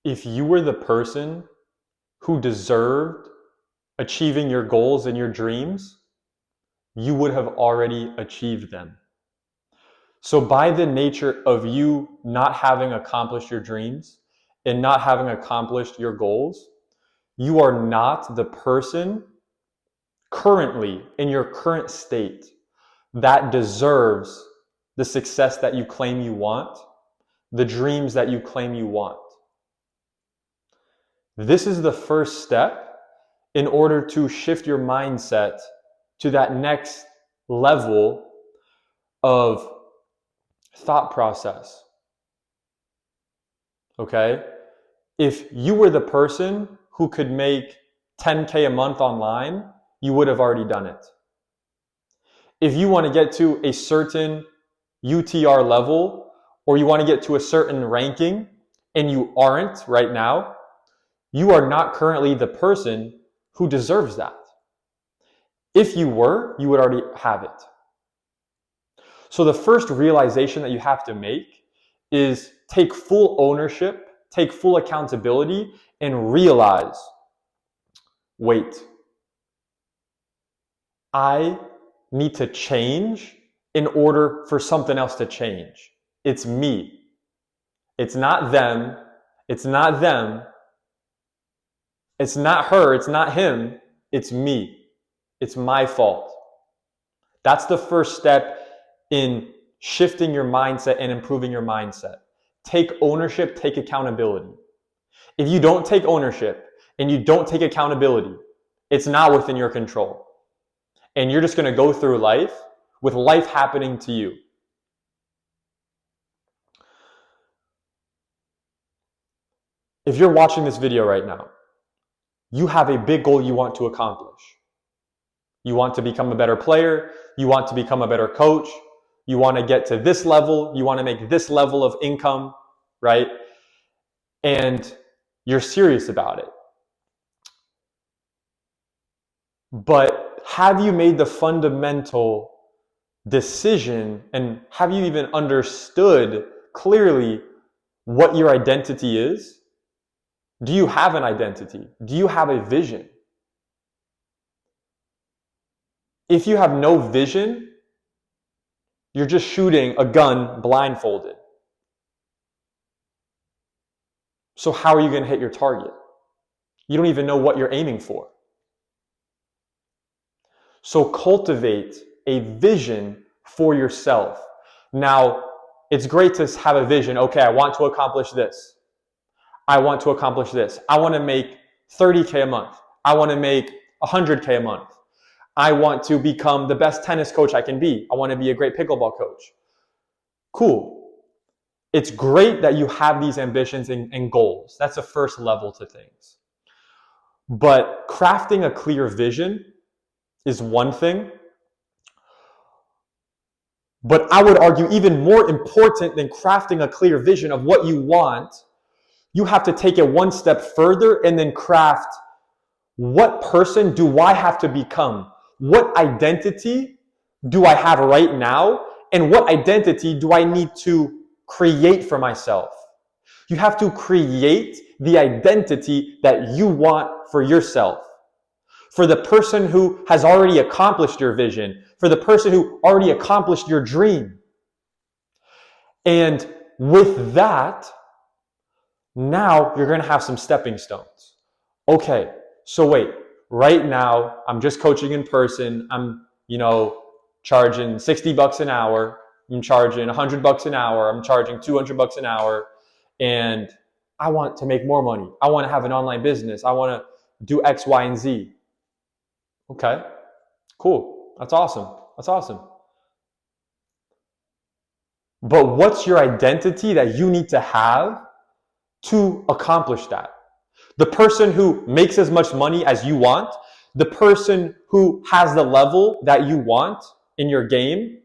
If you were the person who deserved achieving your goals and your dreams, you would have already achieved them. So by the nature of you not having accomplished your dreams and not having accomplished your goals, you are not the person currently in your current state that deserves the success that you claim you want, the dreams that you claim you want. This is the first step in order to shift your mindset to that next level of thought process. Okay? If you were the person who could make 10K a month online, you would have already done it. If you want to get to a certain UTR level, or you want to get to a certain ranking, and you aren't right now, you are not currently the person who deserves that. If you were, you would already have it. So the first realization that you have to make is take full ownership, take full accountability, and realize, wait, I need to change in order for something else to change. It's me. It's not them. It's not them. It's not her. It's not him. It's me. It's my fault. That's the first step in shifting your mindset and improving your mindset. Take ownership, take accountability. If you don't take ownership and you don't take accountability, it's not within your control. And you're just going to go through life with life happening to you. If you're watching this video right now, you have a big goal you want to accomplish. You want to become a better player. You want to become a better coach. You want to get to this level. You want to make this level of income, right? And you're serious about it. But have you made the fundamental decision, and have you even understood clearly what your identity is? Do you have an identity? Do you have a vision? If you have no vision, you're just shooting a gun blindfolded. So how are you going to hit your target? You don't even know what you're aiming for. So cultivate a vision for yourself. Now, it's great to have a vision. Okay, I want to accomplish this. I want to accomplish this. I want to make 30K a month. I want to make 100K a month. I want to become the best tennis coach I can be. I want to be a great pickleball coach. Cool. It's great that you have these ambitions and goals. That's the first level to things. But crafting a clear vision is one thing. But I would argue even more important than crafting a clear vision of what you want, you have to take it one step further and then craft, what person do I have to become? What identity do I have right now? And what identity do I need to create for myself? You have to create the identity that you want for yourself. For the person who has already accomplished your vision, for the person who already accomplished your dream. And with that, now you're going to have some stepping stones. Okay, so wait, right now I'm just coaching in person. I'm, charging $60 an hour. I'm charging $100 an hour. I'm charging $200 an hour. And I want to make more money. I want to have an online business. I want to do X, Y, and Z. Okay, cool. That's awesome. That's awesome. But what's your identity that you need to have to accomplish that? The person who makes as much money as you want, the person who has the level that you want in your game,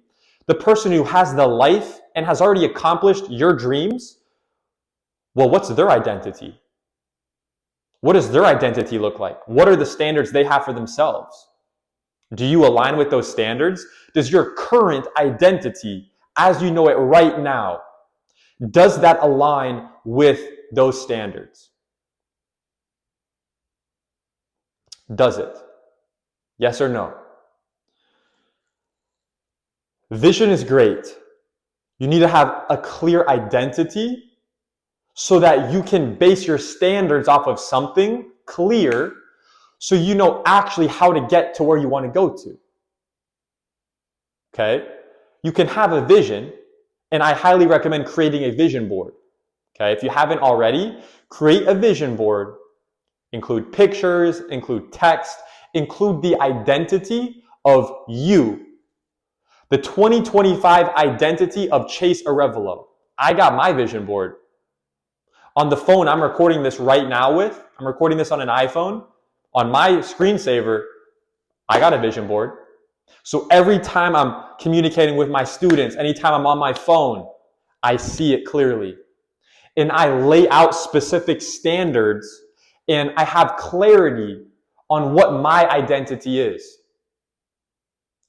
the person who has the life and has already accomplished your dreams, well, what's their identity? What does their identity look like? What are the standards they have for themselves? Do you align with those standards? Does your current identity, as you know it right now, does that align with those standards? Does it? Yes or no? Vision is great. You need to have a clear identity so that you can base your standards off of something clear so you know actually how to get to where you want to go to. Okay? You can have a vision, and I highly recommend creating a vision board. Okay? If you haven't already, create a vision board. Include pictures, include text, include the identity of you. The 2025 identity of Chase Arevalo. I got my vision board. On the phone I'm recording this right now with, I'm recording this on an iPhone. On my screensaver, I got a vision board. So every time I'm communicating with my students, anytime I'm on my phone, I see it clearly. And I lay out specific standards and I have clarity on what my identity is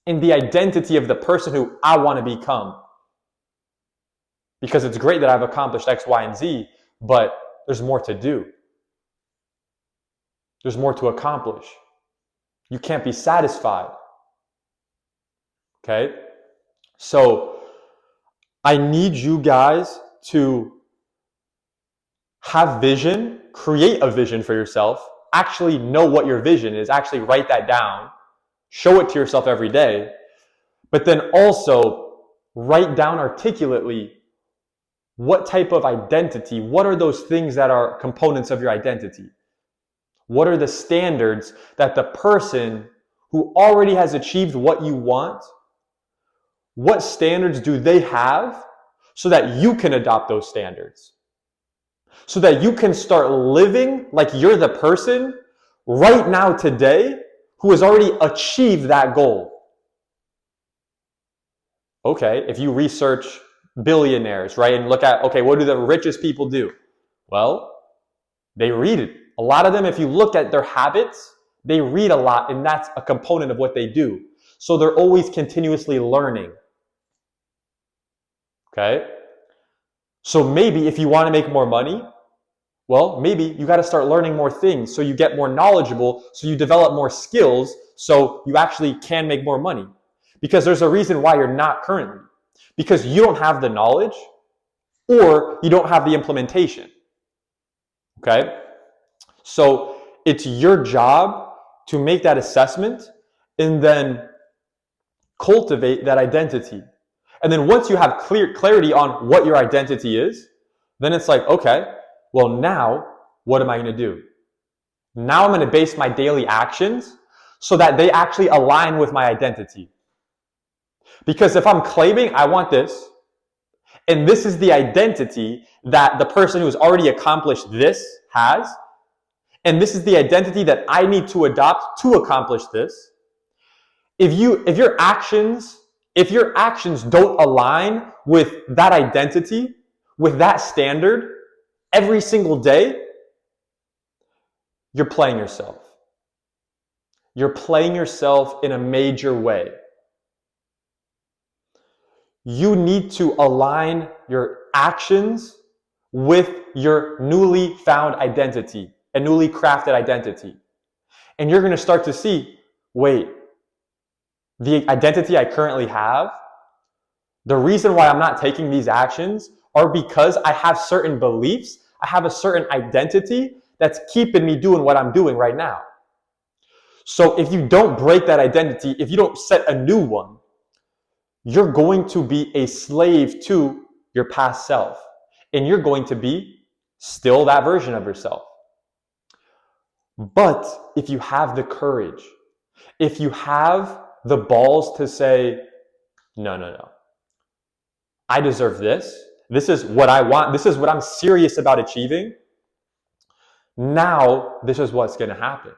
and the identity of the person who I want to become. Because it's great that I've accomplished X, Y, and Z, but there's more to do. There's more to accomplish. You can't be satisfied. Okay? So I need you guys to have vision, create a vision for yourself, actually know what your vision is, actually write that down, show it to yourself every day, but then also write down articulately what type of identity, what are those things that are components of your identity? What are the standards that the person who already has achieved what you want, what standards do they have so that you can adopt those standards? So that you can start living like you're the person right now today who has already achieved that goal. Okay, if you research billionaires, right, and look at, okay, what do the richest people do? Well, they read it. A lot of them, if you look at their habits, they read a lot, and that's a component of what they do. So they're always continuously learning. Okay? So maybe if you want to make more money, well, maybe you got to start learning more things so you get more knowledgeable, so you develop more skills, so you actually can make more money. Because there's a reason why you're not currently. Because you don't have the knowledge or you don't have the implementation. Okay? So it's your job to make that assessment and then cultivate that identity. And then once you have clarity on what your identity is, then it's like, okay, well, now what am I going to do? Now I'm going to base my daily actions so that they actually align with my identity. Because if I'm claiming I want this, and this is the identity that the person who's already accomplished this has, and this is the identity that I need to adopt to accomplish this, if your actions don't align with that identity, with that standard, every single day, you're playing yourself. You're playing yourself in a major way. You need to align your actions with your newly found identity, a newly crafted identity. And you're going to start to see, wait, the identity I currently have, the reason why I'm not taking these actions are because I have certain beliefs, I have a certain identity that's keeping me doing what I'm doing right now. So if you don't break that identity, if you don't set a new one, you're going to be a slave to your past self. And you're going to be still that version of yourself. But if you have the courage, if you have the balls to say, no, I deserve this. This is what I want. This is what I'm serious about achieving. Now, this is what's going to happen.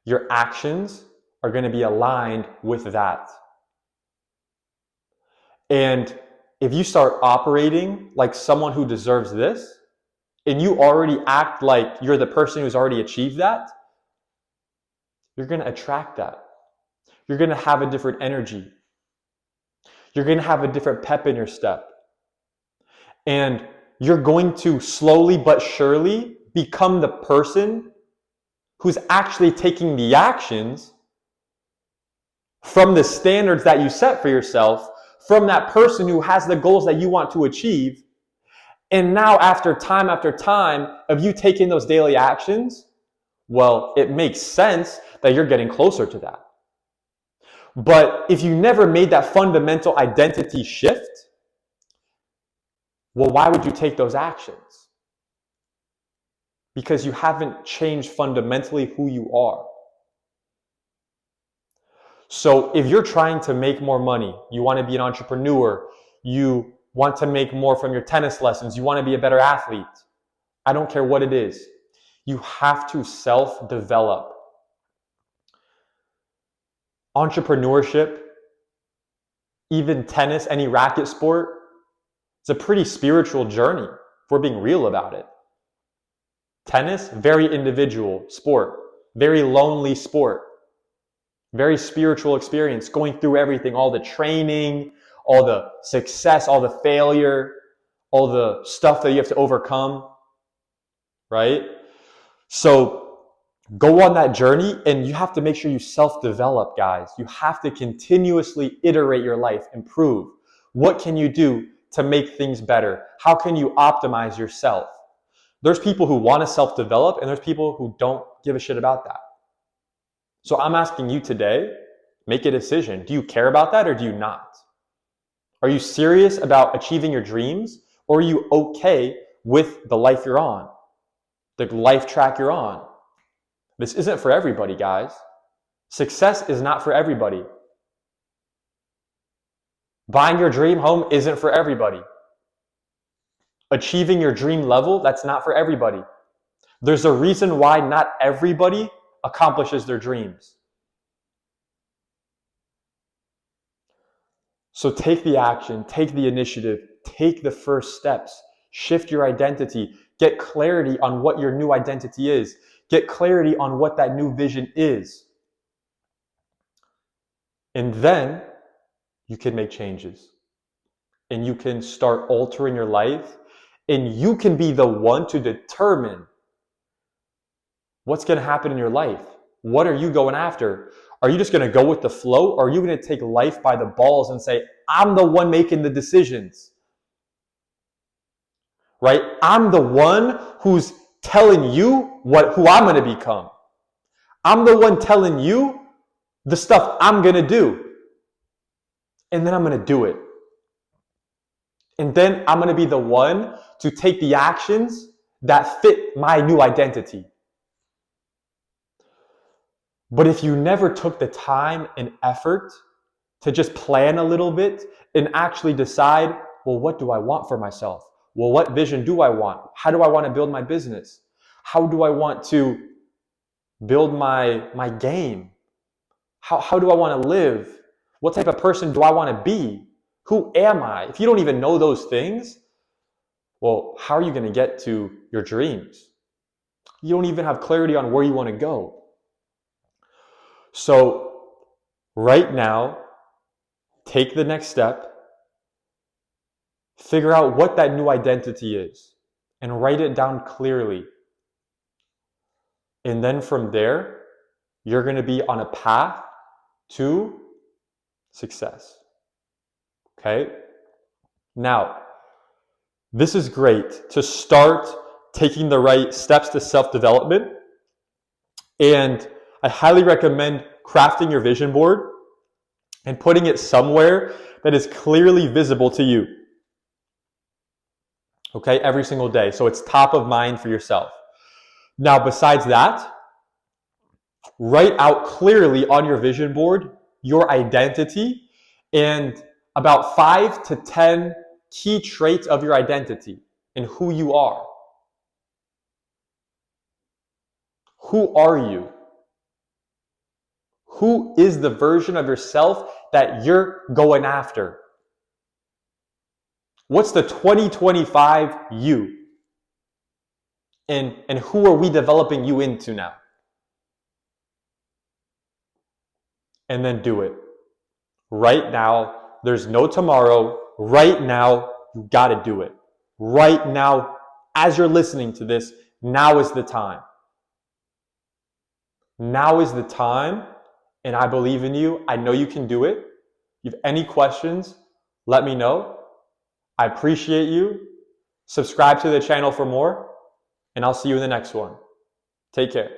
Your actions are going to be aligned with that. And if you start operating like someone who deserves this, and you already act like you're the person who's already achieved that, you're going to attract that. You're going to have a different energy. You're going to have a different pep in your step. And you're going to slowly but surely become the person who's actually taking the actions from the standards that you set for yourself, from that person who has the goals that you want to achieve. And now after time of you taking those daily actions, well, it makes sense that you're getting closer to that. But if you never made that fundamental identity shift, well, why would you take those actions? Because you haven't changed fundamentally who you are. So if you're trying to make more money, you want to be an entrepreneur, you want to make more from your tennis lessons, you want to be a better athlete, I don't care what it is, you have to self-develop. Entrepreneurship, even tennis, any racket sport, it's a pretty spiritual journey if we're being real about it. Tennis, very individual sport, very lonely sport, very spiritual experience, going through everything, all the training, all the success, all the failure, all the stuff that you have to overcome, right? So go on that journey, and you have to make sure you self-develop, guys. You have to continuously iterate your life, improve. What can you do to make things better? How can you optimize yourself? There's people who want to self-develop, and there's people who don't give a shit about that. So I'm asking you today, make a decision. Do you care about that or do you not? Are you serious about achieving your dreams, or are you okay with the life you're on, the life track you're on? This isn't for everybody, guys. Success is not for everybody. Buying your dream home isn't for everybody. Achieving your dream level, that's not for everybody. There's a reason why not everybody accomplishes their dreams. So take the action, take the initiative, take the first steps, shift your identity, get clarity on what your new identity is, get clarity on what that new vision is. And then you can make changes, and you can start altering your life, and you can be the one to determine what's going to happen in your life. What are you going after? Are you just going to go with the flow, or are you going to take life by the balls and say, I'm the one making the decisions? Right? I'm the one who's telling you who I'm going to become. I'm the one telling you the stuff I'm going to do. And then I'm going to do it. And then I'm going to be the one to take the actions that fit my new identity. But if you never took the time and effort to just plan a little bit and actually decide, well, what do I want for myself? Well, what vision do I want? How do I want to build my business? How do I want to build my game? How do I want to live? What type of person do I want to be? Who am I? If you don't even know those things, well, how are you going to get to your dreams? You don't even have clarity on where you want to go. So right now, take the next step, figure out what that new identity is, and write it down clearly. And then from there, you're going to be on a path to success. Okay? Now, this is great to start taking the right steps to self-development. And I highly recommend crafting your vision board and putting it somewhere that is clearly visible to you. Okay, every single day. So it's top of mind for yourself. Now, besides that, write out clearly on your vision board your identity and about 5 to 10 key traits of your identity and who you are. Who are you? Who is the version of yourself that you're going after? What's the 2025 you? And who are we developing you into now? And then do it. Right now, there's no tomorrow. Right now, you got to do it. Right now, as you're listening to this, now is the time. Now is the time, and I believe in you. I know you can do it. If you have any questions, let me know. I appreciate you. Subscribe to the channel for more, and I'll see you in the next one. Take care.